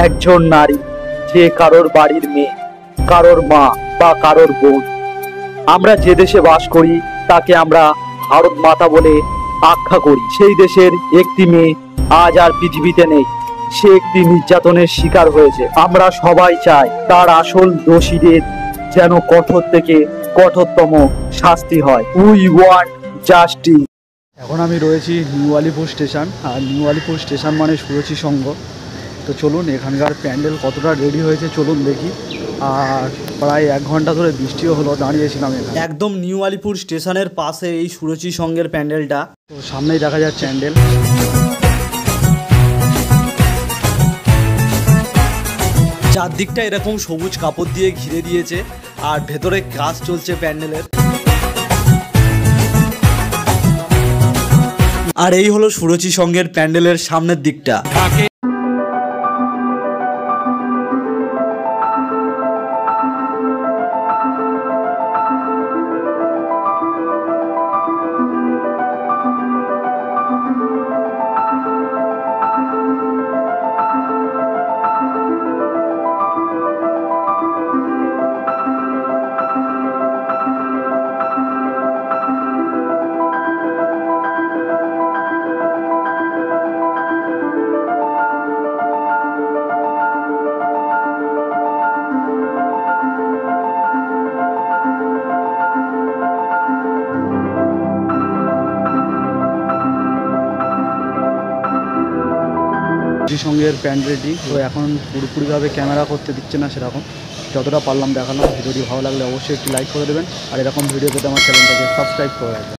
একজন নারী, যে কারোর বাড়ির মেয়ে, কারোর মা বা কারোর বোন। আমরা যে দেশে বাস করি তাকে আমরা ভারত মাতা বলে আখ্যা করি। সেই দেশের একটি মেয়ে আজ আর পৃথিবীতে নেই, সে একটি নির্যাতনের শিকার হয়েছে। আমরা সবাই চাই তার আসল দোষীদের যেন কঠোর থেকে কঠোরতম শাস্তি হয়। We want justice. এখন আমি রয়েছি নিউ আলিপুর স্টেশন, আর নিউ আলিপুর স্টেশন মানে সুরুচি সংঘ। তো চলুন এখানকার প্যান্ডেল কতটা রেডি হয়েছে চলুন দেখি। আর প্রায় 1 ঘন্টা ধরে বৃষ্টিও হলো, দাঁড়িয়েছিলাম এখানে একদম নিউ আলিপুর স্টেশনের পাশে এই সুরুচি সংঘের প্যান্ডেলটা। তো সামনেই দেখা যাচ্ছে প্যান্ডেল। চারদিকটা এরকম সবুজ কাপড় দিয়ে ঘিরে দিয়েছে, আর ভেতরে কাজ চলছে প্যান্ডেলের। আর এই হলো সুরুচি সংঘের প্যান্ডেলের সামনের দিকটা। সঙ্গের প্যান্ট রেডি। তো এখন পুরোপুরিভাবে ক্যামেরা করতে দিচ্ছে না, সেরকম যতটা পারলাম দেখালাম। ভিডিওটি ভালো লাগলে অবশ্যই একটি লাইক করে দেবেন, আর এরকম ভিডিও পেতে আমার চ্যানেলটাকে সাবস্ক্রাইব করে রাখবেন।